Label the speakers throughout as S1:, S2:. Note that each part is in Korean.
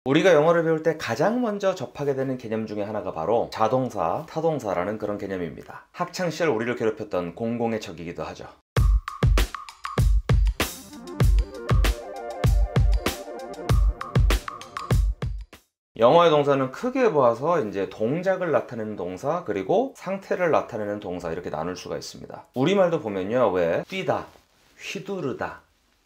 S1: 우리가 영어를 배울 때 가장 먼저 접하게 되는 개념 중에 하나가 바로 자동사, 타동사라는 그런 개념입니다. 학창시절 우리를 괴롭혔던 공공의 적이기도 하죠. 영어의 동사는 크게 보아서 이제 동작을 나타내는 동사, 그리고 상태를 나타내는 동사 이렇게 나눌 수가 있습니다. 우리말도 보면요, 왜 뛰다, 휘두르다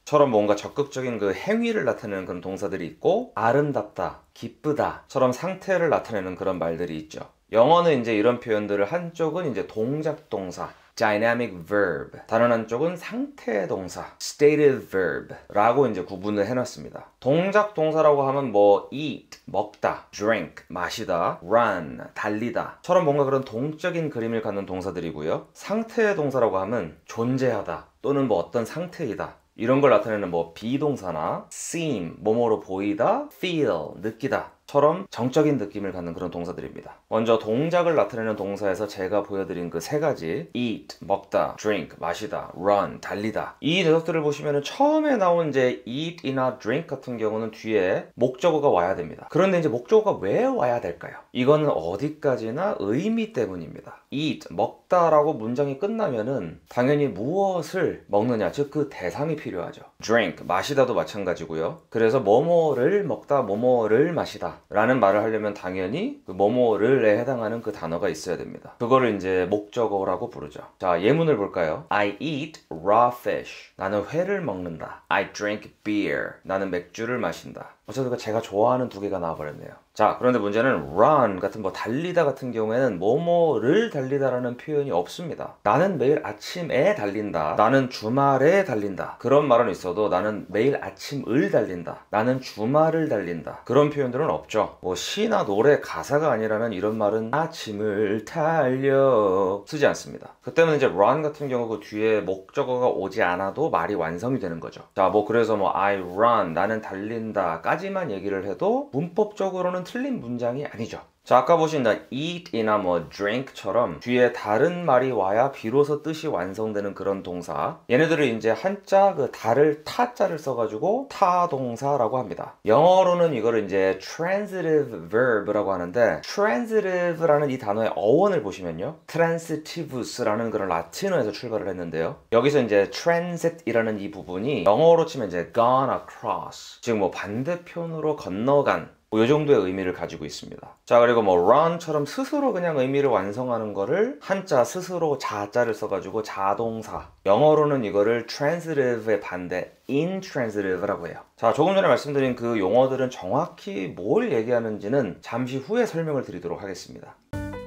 S1: 처럼 뭔가 적극적인 그 행위를 나타내는 그런 동사들이 있고, 아름답다, 기쁘다 처럼 상태를 나타내는 그런 말들이 있죠. 영어는 이제 이런 표현들을 한쪽은 이제 동작 동사, dynamic verb, 다른 한쪽은 상태 동사, stative verb 라고 이제 구분을 해놨습니다. 동작 동사라고 하면 뭐 eat, 먹다, drink, 마시다, run, 달리다 처럼 뭔가 그런 동적인 그림을 갖는 동사들이고요. 상태 동사라고 하면 존재하다 또는 뭐 어떤 상태이다 이런 걸 나타내는 뭐 비동사나 seem, 뭐뭐로 보이다, feel, 느끼다 처럼 정적인 느낌을 갖는 그런 동사들입니다. 먼저 동작을 나타내는 동사에서 제가 보여드린 그 세 가지 eat, 먹다, drink, 마시다, run, 달리다 이 녀석들을 보시면 처음에 나온 이제 eat이나 drink 같은 경우는 뒤에 목적어가 와야 됩니다. 그런데 이제 목적어가 왜 와야 될까요? 이거는 어디까지나 의미 때문입니다. eat, 먹다라고 문장이 끝나면은 당연히 무엇을 먹느냐, 즉 그 대상이 필요하죠. drink, 마시다도 마찬가지고요. 그래서 뭐뭐를 먹다, 뭐뭐를 마시다 라는 말을 하려면 당연히 그 뭐뭐를에 해당하는 그 단어가 있어야 됩니다. 그거를 이제 목적어라고 부르죠. 자, 예문을 볼까요? I eat raw fish. 나는 회를 먹는다. I drink beer. 나는 맥주를 마신다. 어쨌든 제가 좋아하는 두 개가 나와버렸네요. 자, 그런데 문제는 run 같은 뭐 달리다 같은 경우에는 뭐뭐를 달리다라는 표현이 없습니다. 나는 매일 아침에 달린다. 나는 주말에 달린다. 그런 말은 있어도 나는 매일 아침을 달린다. 나는 주말을 달린다. 그런 표현들은 없죠. 뭐 시나 노래 가사가 아니라면 이런 말은 아침을 달려 쓰지 않습니다. 그때는 이제 run 같은 경우 그 뒤에 목적어가 오지 않아도 말이 완성이 되는 거죠. 자, 뭐 그래서 뭐 I run, 나는 달린다 까지만 얘기를 해도 문법적으로는 틀린 문장이 아니죠. 자, 아까 보신 eat이나 뭐 drink처럼 뒤에 다른 말이 와야 비로소 뜻이 완성되는 그런 동사, 얘네들을 이제 한자 그 다를 타자를 써가지고 타동사라고 합니다. 영어로는 이거를 이제 transitive verb라고 하는데, transitive라는 이 단어의 어원을 보시면요, transitivus라는 그런 라틴어에서 출발을 했는데요, 여기서 이제 transit이라는 이 부분이 영어로 치면 이제 gone across, 즉 뭐 반대편으로 건너간 이 정도의 의미를 가지고 있습니다. 자, 그리고 뭐 run처럼 스스로 그냥 의미를 완성하는 거를 한자 스스로 자자를 써가지고 자동사, 영어로는 이거를 transitive의 반대 intransitive라고 해요. 자, 조금 전에 말씀드린 그 용어들은 정확히 뭘 얘기하는지는 잠시 후에 설명을 드리도록 하겠습니다.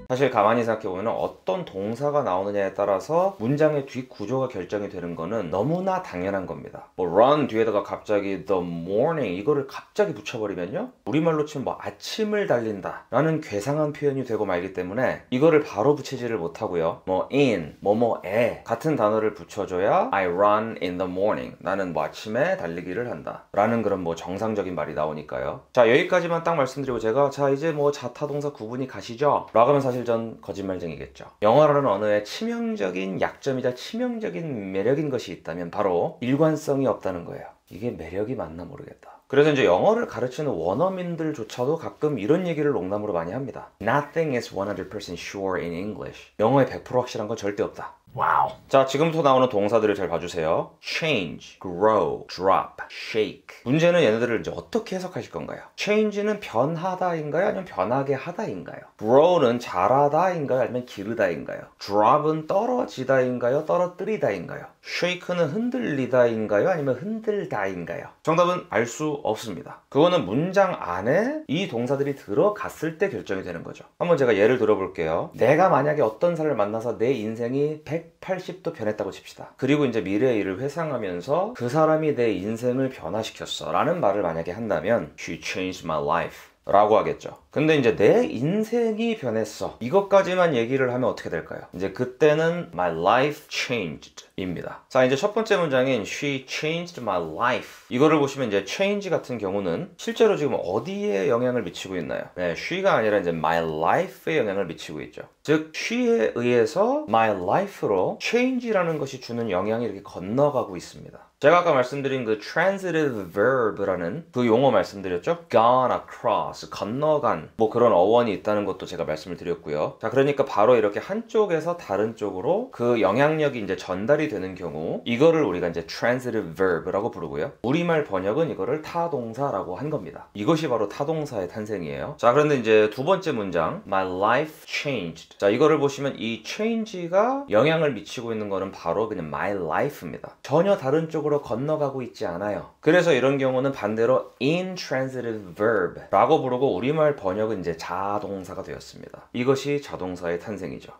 S1: 사실 가만히 생각해보면 어떤 동사가 나오느냐에 따라서 문장의 뒷구조가 결정이 되는 거는 너무나 당연한 겁니다. 뭐 run 뒤에다가 갑자기 the morning 이거를 갑자기 붙여버리면요, 우리말로 치면 뭐 아침을 달린다 라는 괴상한 표현이 되고 말기 때문에 이거를 바로 붙이지를 못하고요, 뭐 in, 뭐뭐에 같은 단어를 붙여줘야 I run in the morning, 나는 뭐 아침에 달리기를 한다 라는 그런 뭐 정상적인 말이 나오니까요. 자, 여기까지만 딱 말씀드리고 제가 자 이제 뭐 자타동사 구분이 가시죠? 라고 하면 사실 전 거짓말쟁이겠죠. 영어라는 언어의 치명적인 약점이자 치명적인 매력인 것이 있다면 바로 일관성이 없다는 거예요. 이게 매력이 맞나 모르겠다. 그래서 이제 영어를 가르치는 원어민들조차도 가끔 이런 얘기를 농담으로 많이 합니다. Nothing is 100% sure in English. 영어에 100% 확실한 건 절대 없다. 와우. 자, 지금부터 나오는 동사들을 잘 봐주세요. change, grow, drop, shake. 문제는 얘네들을 이제 어떻게 해석하실 건가요? change는 변하다인가요? 아니면 변하게 하다인가요? grow는 자라다인가요? 아니면 기르다인가요? drop은 떨어지다인가요? 떨어뜨리다인가요? shake는 흔들리다인가요? 아니면 흔들다인가요? 정답은 알 수 없습니다. 그거는 문장 안에 이 동사들이 들어갔을 때 결정이 되는 거죠. 한번 제가 예를 들어볼게요. 내가 만약에 어떤 사람을 만나서 내 인생이 180도 변했다고 칩시다. 그리고 이제 미래의 일을 회상하면서 그 사람이 내 인생을 변화시켰어 라는 말을 만약에 한다면 She changed my life 라고 하겠죠. 근데 이제 내 인생이 변했어 이것까지만 얘기를 하면 어떻게 될까요? 이제 그때는 my life changed 입니다. 자, 이제 첫 번째 문장인 She changed my life, 이거를 보시면 이제 change 같은 경우는 실제로 지금 어디에 영향을 미치고 있나요? 네, she가 아니라 이제 my life에 영향을 미치고 있죠. 즉 she에 의해서 my life로 change라는 것이 주는 영향이 이렇게 건너가고 있습니다. 제가 아까 말씀드린 그 transitive verb라는 그 용어 말씀드렸죠? gone across, 건너간 뭐 그런 어원이 있다는 것도 제가 말씀을 드렸고요. 자, 그러니까 바로 이렇게 한쪽에서 다른 쪽으로 그 영향력이 이제 전달이 되는 경우 이거를 우리가 이제 transitive verb라고 부르고요. 우리말 번역은 이거를 타동사라고 한 겁니다. 이것이 바로 타동사의 탄생이에요. 자, 그런데 이제 두 번째 문장 My life changed. 자, 이거를 보시면 이 change가 영향을 미치고 있는 거는 바로 그냥 my life입니다. 전혀 다른 쪽으로 건너가고 있지 않아요. 그래서 이런 경우는 반대로 intransitive verb 라고 부르고 우리말 번역은 이제 자동사가 되었습니다. 이것이 자동사의 탄생이죠.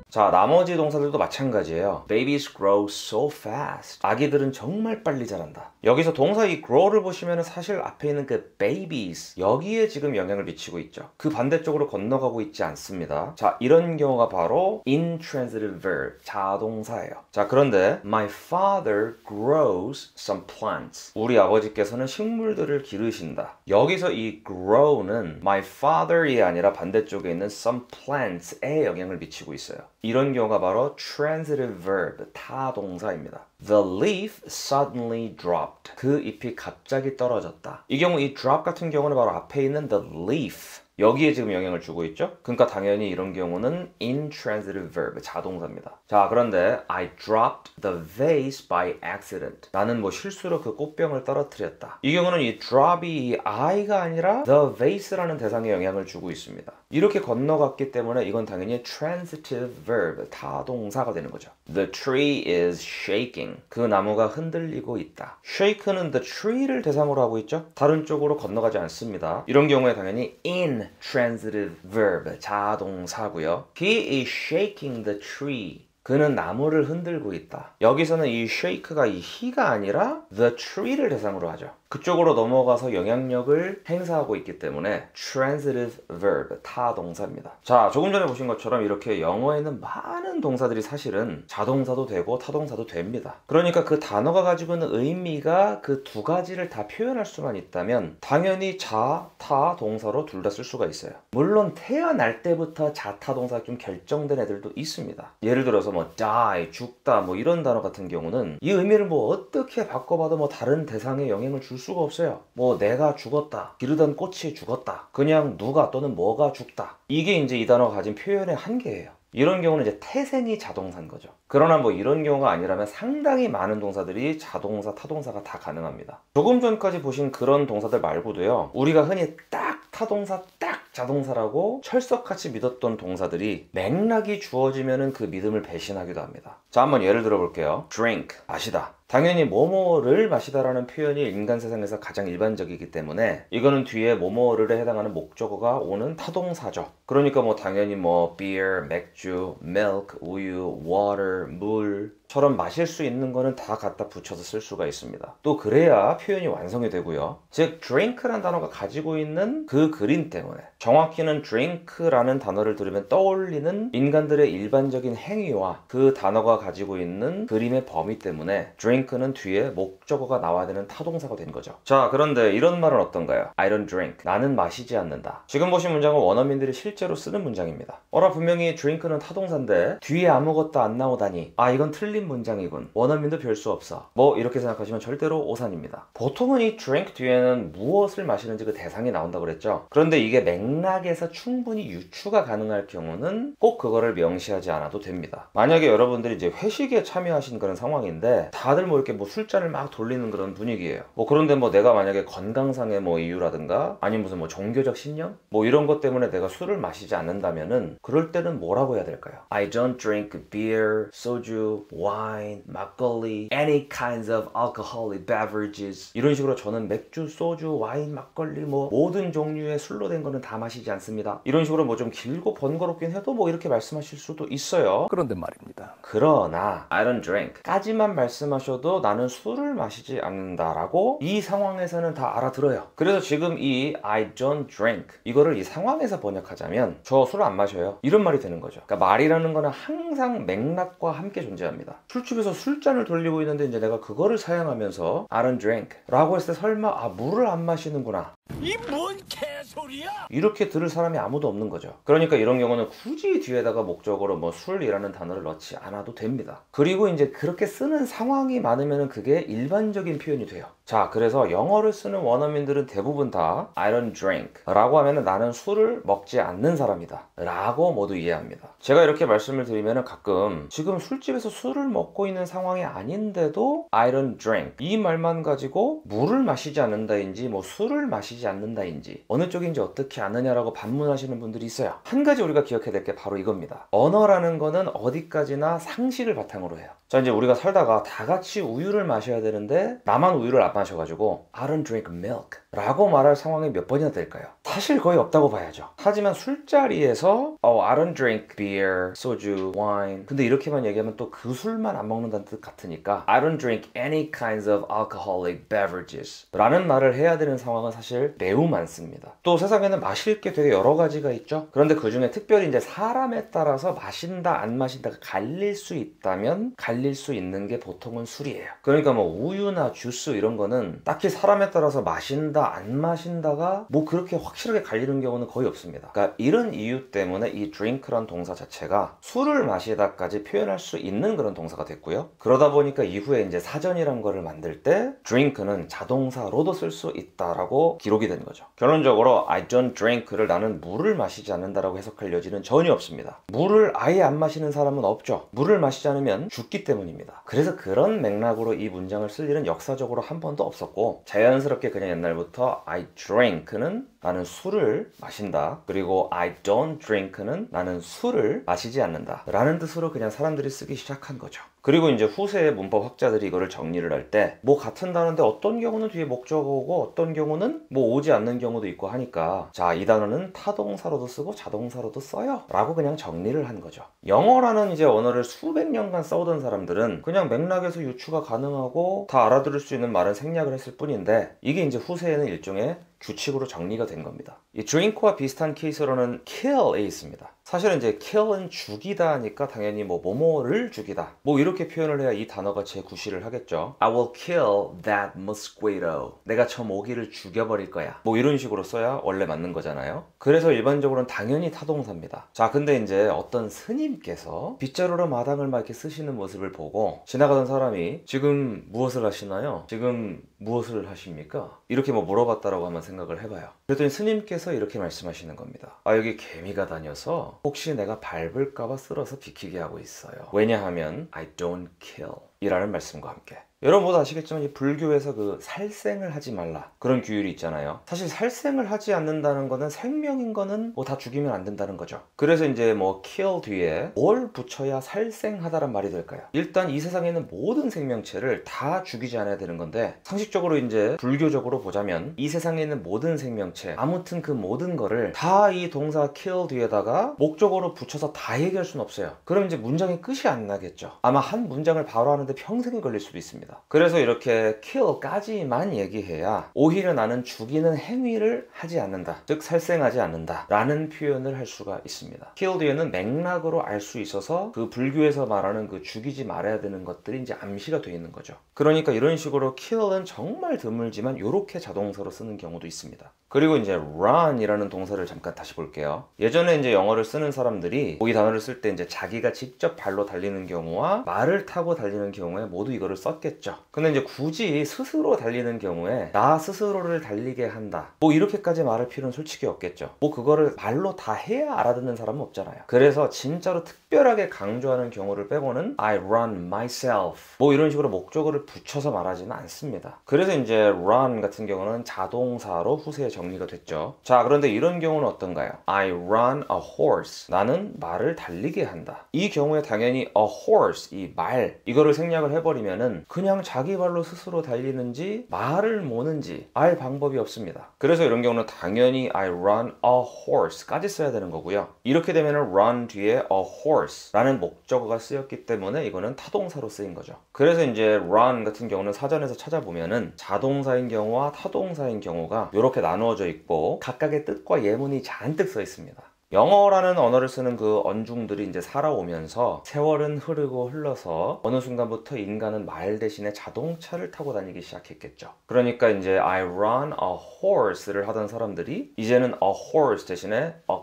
S1: 자, 나머지 동사들도 마찬가지예요. Babies grow so fast. 아기들은 정말 빨리 자란다. 여기서 동사 이 grow를 보시면 사실 앞에 있는 그 babies 여기에 지금 영향을 미치고 있죠. 그 반대쪽으로 건너가고 있지 않습니다. 자, 이런 경우가 바로 intransitive verb, 자동사예요. 자, 그런데 My father grows some plants. 우리 아버지께서는 식물들을 기르신다. 여기서 이 grow는 my father이 아니라 반대쪽에 있는 some plants에 영향을 미치고 있어요. 이런 경우가 바로 transitive verb, 타동사입니다. The leaf suddenly dropped. 그 잎이 갑자기 떨어졌다. 이 경우 이 drop 같은 경우는 바로 앞에 있는 the leaf. 여기에 지금 영향을 주고 있죠? 그러니까 당연히 이런 경우는 intransitive verb, 자동사입니다. 자, 그런데 I dropped the vase by accident. 나는 뭐 실수로 그 꽃병을 떨어뜨렸다. 이 경우는 이 drop이 I가 아니라 the vase라는 대상에 영향을 주고 있습니다. 이렇게 건너갔기 때문에 이건 당연히 transitive verb, 타동사가 되는 거죠. The tree is shaking. 그 나무가 흔들리고 있다. shake는 the tree를 대상으로 하고 있죠? 다른 쪽으로 건너가지 않습니다. 이런 경우에 당연히 intransitive verb, 자동사고요. He is shaking the tree. 그는 나무를 흔들고 있다. 여기서는 이 shake가 이 he가 아니라 the tree를 대상으로 하죠. 그쪽으로 넘어가서 영향력을 행사하고 있기 때문에 transitive verb, 타동사입니다. 자, 조금 전에 보신 것처럼 이렇게 영어에는 많은 동사들이 사실은 자동사도 되고 타동사도 됩니다. 그러니까 그 단어가 가지고 있는 의미가 그 두 가지를 다 표현할 수만 있다면 당연히 자, 타, 동사로 둘 다 쓸 수가 있어요. 물론 태어날 때부터 자, 타, 동사가 좀 결정된 애들도 있습니다. 예를 들어서 뭐 die, 죽다 뭐 이런 단어 같은 경우는 이 의미를 뭐 어떻게 바꿔봐도 뭐 다른 대상에 영향을 줄 수가 없어요. 뭐 내가 죽었다, 기르던 꽃이 죽었다, 그냥 누가 또는 뭐가 죽다. 이게 이제 이 단어가 가진 표현의 한계예요. 이런 경우는 이제 태생이 자동사인 거죠. 그러나 뭐 이런 경우가 아니라면 상당히 많은 동사들이 자동사, 타동사가 다 가능합니다. 조금 전까지 보신 그런 동사들 말고도요, 우리가 흔히 딱 타동사, 딱 자동사라고 철석같이 믿었던 동사들이 맥락이 주어지면은 그 믿음을 배신하기도 합니다. 자, 한번 예를 들어 볼게요. drink, 마시다. 당연히 뭐뭐를 마시다라는 표현이 인간 세상에서 가장 일반적이기 때문에 이거는 뒤에 뭐뭐를 해당하는 목적어가 오는 타동사죠. 그러니까 뭐 당연히 뭐 beer, 맥주, milk, 우유, water, 물처럼 마실 수 있는 거는 다 갖다 붙여서 쓸 수가 있습니다. 또 그래야 표현이 완성이 되고요. 즉 drink라는 단어가 가지고 있는 그 그림 때문에, 정확히는 drink라는 단어를 들으면 떠올리는 인간들의 일반적인 행위와 그 단어가 가지고 있는 그림의 범위 때문에 drink는 뒤에 목적어가 나와야 되는 타동사가 된 거죠. 자, 그런데 이런 말은 어떤가요? I don't drink. 나는 마시지 않는다. 지금 보신 문장은 원어민들이 실제로 쓰는 문장입니다. 분명히 drink는 타동사인데 뒤에 아무것도 안 나오다니, 아, 이건 틀린 문장이군, 원어민도 별 수 없어, 뭐 이렇게 생각하시면 절대로 오산입니다. 보통은 이 drink 뒤에는 무엇을 마시는지 그 대상이 나온다고 그랬죠. 그런데 이게 맥락에서 충분히 유추가 가능할 경우는 꼭 그거를 명시하지 않아도 됩니다. 만약에 여러분들이 이제 회식에 참여하신 그런 상황인데 다들 뭐 이렇게 뭐 술잔을 막 돌리는 그런 분위기예요. 뭐 그런데 뭐 내가 만약에 건강상의 뭐 이유라든가 아니면 무슨 뭐 종교적 신념 뭐 이런 것 때문에 내가 술을 마시지 않는다면은 그럴 때는 뭐라고 해야 될까요? I don't drink beer, 소주, wine, 막걸리, any kinds of alcoholic beverages. 이런 식으로 저는 맥주, 소주, 와인, 막걸리 뭐 모든 종류의 술로 된 거는 다 마시지 않습니다. 이런 식으로 뭐 좀 길고 번거롭긴 해도 뭐 이렇게 말씀하실 수도 있어요.
S2: 그런데 말입니다.
S1: 그러나 I don't drink 까지만 말씀하셔도 나는 술을 마시지 않는다라고 이 상황에서는 다 알아들어요. 그래서 지금 이 I don't drink 이거를 이 상황에서 번역하자면 저 술 안 마셔요, 이런 말이 되는 거죠. 그러니까 말이라는 거는 항상 맥락과 함께 존재합니다. 술집에서 술잔을 돌리고 있는데 이제 내가 그거를 사용하면서 I don't drink 라고 했을 때 설마 물을 안 마시는구나
S2: 이 뭔 개소리야?
S1: 이렇게 들을 사람이 아무도 없는 거죠. 그러니까 이런 경우는 굳이 뒤에다가 목적으로 뭐 술이라는 단어를 넣지 않아도 됩니다. 그리고 이제 그렇게 쓰는 상황이 많으면 그게 일반적인 표현이 돼요. 자, 그래서 영어를 쓰는 원어민들은 대부분 다 I don't drink 라고 하면 나는 술을 먹지 않는 사람이다 라고 모두 이해합니다. 제가 이렇게 말씀을 드리면 가끔 지금 술집에서 술을 먹고 있는 상황이 아닌데도 I don't drink 이 말만 가지고 물을 마시지 않는다인지 뭐 술을 마시지 않는다인지 어느 쪽인지 어떻게 아느냐라고 반문하시는 분들이 있어요. 한 가지 우리가 기억해야 될 게 바로 이겁니다. 언어라는 거는 어디까지나 상식을 바탕으로 해요. 자, 이제 우리가 살다가 다 같이 우유를 마셔야 되는데 나만 우유를 안 마셔가지고 I don't drink milk 라고 말할 상황이 몇 번이나 될까요? 사실 거의 없다고 봐야죠. 하지만 술자리에서 I don't drink beer, 소주, wine 근데 이렇게만 얘기하면 또 그 술만 안 먹는다는 뜻 같으니까 I don't drink any kinds of alcoholic beverages 라는 말을 해야 되는 상황은 사실 매우 많습니다. 또 세상에는 마실 게 되게 여러 가지가 있죠. 그런데 그 중에 특별히 이제 사람에 따라서 마신다 안 마신다가 갈릴 수 있다면 갈릴 수 있는 게 보통은 술이에요. 그러니까 뭐 우유나 주스 이런 거는 딱히 사람에 따라서 마신다 안 마신다가 뭐 그렇게 확실하게 갈리는 경우는 거의 없습니다. 그러니까 이런 이유 때문에 이 drink란 동사 자체가 술을 마시다까지 표현할 수 있는 그런 동사가 됐고요. 그러다 보니까 이후에 이제 사전이란 거를 만들 때 drink는 자동사로도 쓸 수 있다라고 기록이 된 거죠. 결론적으로 I don't drink를 나는 물을 마시지 않는다라고 해석할 여지는 전혀 없습니다. 물을 아예 안 마시는 사람은 없죠. 물을 마시지 않으면 죽기 때문입니다. 그래서 그런 맥락으로 이 문장을 쓸 일은 역사적으로 한 번도 없었고 자연스럽게 그냥 옛날부터 I drink는 나는 술을 마신다. 그리고 I don't drink는 나는 술을 마시지 않는다. 라는 뜻으로 그냥 사람들이 쓰기 시작한 거죠. 그리고 이제 후세의 문법 학자들이 이거를 정리를 할 때 뭐 같은 단어인데 어떤 경우는 뒤에 목적어 오고 어떤 경우는 뭐 오지 않는 경우도 있고 하니까 자, 이 단어는 타동사로도 쓰고 자동사로도 써요 라고 그냥 정리를 한 거죠. 영어라는 이제 언어를 수백 년간 써오던 사람들은 그냥 맥락에서 유추가 가능하고 다 알아들을 수 있는 말은 생략을 했을 뿐인데 이게 이제 후세에는 일종의 규칙으로 정리가 된 겁니다. 이 drink와 비슷한 케이스로는 kill에 있습니다. 사실은 이제 kill은 죽이다 하니까 당연히 뭐 뭐뭐를 죽이다 뭐 이렇게 표현을 해야 이 단어가 재구시를 하겠죠. I will kill that mosquito. 내가 저 모기를 죽여버릴 거야. 뭐 이런 식으로 써야 원래 맞는 거잖아요. 그래서 일반적으로는 당연히 타동사입니다. 자, 근데 이제 어떤 스님께서 빗자루로 마당을 막 이렇게 쓰시는 모습을 보고 지나가던 사람이 지금 무엇을 하시나요? 지금 무엇을 하십니까? 이렇게 뭐 물어봤다라고 한번 생각을 해봐요. 그랬더니 스님께서 이렇게 말씀하시는 겁니다. 아, 여기 개미가 다녀서 혹시 내가 밟을까봐 쓸어서 비키게 하고 있어요. 왜냐하면 I don't kill 이라는 말씀과 함께 여러분 모두 아시겠지만 이 불교에서 그 살생을 하지 말라 그런 규율이 있잖아요. 사실 살생을 하지 않는다는 거는 생명인 거는 뭐 다 죽이면 안 된다는 거죠. 그래서 이제 뭐 kill 뒤에 뭘 붙여야 살생하다란 말이 될까요? 일단 이 세상에 있는 모든 생명체를 다 죽이지 않아야 되는 건데 상식적으로 이제 불교적으로 보자면 이 세상에 있는 모든 생명체 아무튼 그 모든 거를 다 이 동사 kill 뒤에다가 목적어로 붙여서 다 얘기할 수는 없어요. 그럼 이제 문장의 끝이 안 나겠죠. 아마 한 문장을 바로 하는데 평생이 걸릴 수도 있습니다. 그래서 이렇게 kill까지만 얘기해야 오히려 나는 죽이는 행위를 하지 않는다. 즉 살생하지 않는다 라는 표현을 할 수가 있습니다. kill 뒤에는 맥락으로 알 수 있어서 그 불교에서 말하는 그 죽이지 말아야 되는 것들이 이제 암시가 되어 있는 거죠. 그러니까 이런 식으로 kill은 정말 드물지만 이렇게 자동사로 쓰는 경우도 있습니다. 그리고 이제 run이라는 동사를 잠깐 다시 볼게요. 예전에 이제 영어를 쓰는 사람들이 이 단어를 쓸 때 이제 자기가 직접 발로 달리는 경우와 말을 타고 달리는 경우에 모두 이거를 썼겠죠. 근데 이제 굳이 스스로 달리는 경우에 나 스스로를 달리게 한다 뭐 이렇게까지 말할 필요는 솔직히 없겠죠. 뭐 그거를 말로 다 해야 알아듣는 사람은 없잖아요. 그래서 진짜로 특별하게 강조하는 경우를 빼고는 I run myself 뭐 이런 식으로 목적어를 붙여서 말하지는 않습니다. 그래서 이제 run 같은 경우는 자동사로 후세에 정리가 됐죠. 자, 그런데 이런 경우는 어떤가요? I run a horse. 나는 말을 달리게 한다. 이 경우에 당연히 a horse, 이 말, 이거를 생략을 해버리면은 그냥 자기 발로 스스로 달리는지 말을 모는지 알 방법이 없습니다. 그래서 이런 경우는 당연히 I run a horse까지 써야 되는 거고요. 이렇게 되면은 run 뒤에 a horse라는 목적어가 쓰였기 때문에 이거는 타동사로 쓰인 거죠. 그래서 이제 run 같은 경우는 사전에서 찾아보면은 자동사인 경우와 타동사인 경우가 이렇게 나누어져 있고 각각의 뜻과 예문이 잔뜩 써 있습니다. 영어라는 언어를 쓰는 그 언중들이 이제 살아오면서 세월은 흐르고 흘러서 어느 순간부터 인간은 말 대신에 자동차를 타고 다니기 시작했겠죠. 그러니까 이제 I run a horse를 하던 사람들이 이제는 a horse 대신에 a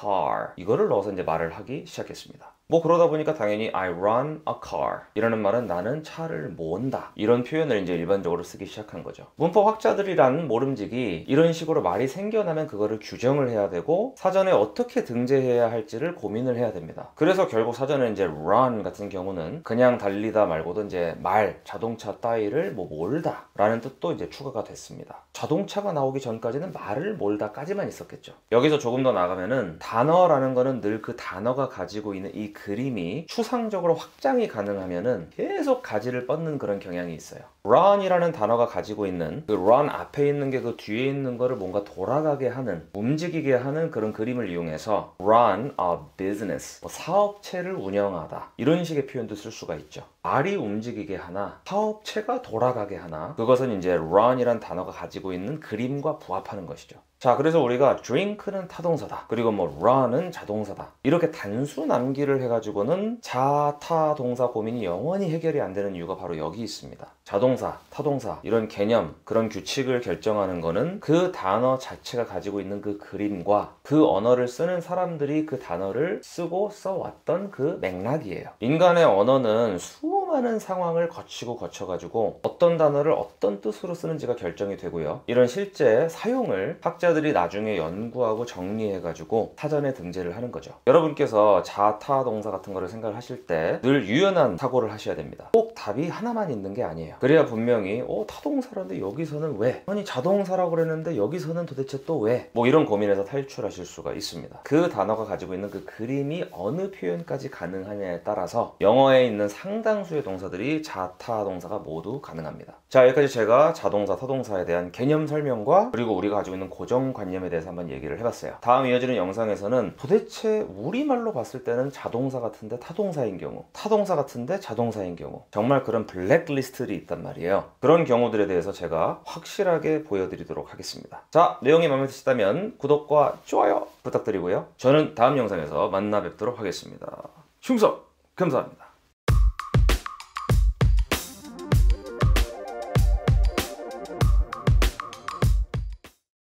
S1: car 이거를 넣어서 이제 말을 하기 시작했습니다. 뭐 그러다 보니까 당연히 I run a car 이라는 말은 나는 차를 몬다 이런 표현을 이제 일반적으로 쓰기 시작한 거죠. 문법학자들이란 모름지기 이런 식으로 말이 생겨나면 그거를 규정을 해야 되고 사전에 어떻게 등재해야 할지를 고민을 해야 됩니다. 그래서 결국 사전에 이제 run 같은 경우는 그냥 달리다 말고도 이제 말, 자동차 따위를 뭐 몰다 라는 뜻도 이제 추가가 됐습니다. 자동차가 나오기 전까지는 말을 몰다까지만 있었겠죠. 여기서 조금 더 나가면은 단어라는 거는 늘 그 단어가 가지고 있는 이 그림이 추상적으로 확장이 가능하면은 계속 가지를 뻗는 그런 경향이 있어요. run이라는 단어가 가지고 있는 그 run 앞에 있는 게 그 뒤에 있는 거를 뭔가 돌아가게 하는, 움직이게 하는 그런 그림을 이용해서 run a business, 뭐 사업체를 운영하다 이런 식의 표현도 쓸 수가 있죠. 말이 움직이게 하나, 사업체가 돌아가게 하나, 그것은 이제 run이란 단어가 가지고 있는 그림과 부합하는 것이죠. 자, 그래서 우리가 drink는 타동사다. 그리고 뭐 run은 자동사다. 이렇게 단수 남기를 해가지고는 자타 동사 고민이 영원히 해결이 안 되는 이유가 바로 여기 있습니다. 자동사, 타동사 이런 개념, 그런 규칙을 결정하는 거는 그 단어 자체가 가지고 있는 그 그림과 그 언어를 쓰는 사람들이 그 단어를 쓰고 써왔던 그 맥락이에요. 인간의 언어는 수많은 상황을 거쳐가지고 어떤 단어를 어떤 뜻으로 쓰는지가 결정이 되고요. 이런 실제 사용을 학자들이 나중에 연구하고 정리해가지고 사전에 등재를 하는 거죠. 여러분께서 자타 동사 같은 거를 생각을 하실 때 늘 유연한 사고를 하셔야 됩니다. 꼭 답이 하나만 있는 게 아니에요. 그래야 분명히 타동사라는데 여기서는 왜? 아니 자동사라고 그랬는데 여기서는 도대체 또 왜? 뭐 이런 고민에서 탈출하실 수가 있습니다. 그 단어가 가지고 있는 그 그림이 어느 표현까지 가능하냐에 따라서 영어에 있는 상당수의 동사들이 자타 동사가 모두 가능합니다. 자, 여기까지 제가 자동사, 타동사에 대한 개념 설명과 그리고 우리가 가지고 있는 고정관념에 대해서 한번 얘기를 해봤어요. 다음 이어지는 영상에서는 도대체 우리말로 봤을 때는 자동사 같은데 타동사인 경우, 타동사 같은데 자동사인 경우, 정말 그런 블랙리스트들이 있단 말이에요. 그런 경우들에 대해서 제가 확실하게 보여드리도록 하겠습니다. 자, 내용이 마음에 드시다면 구독과 좋아요 부탁드리고요. 저는 다음 영상에서 만나 뵙도록 하겠습니다. 충성! 감사합니다.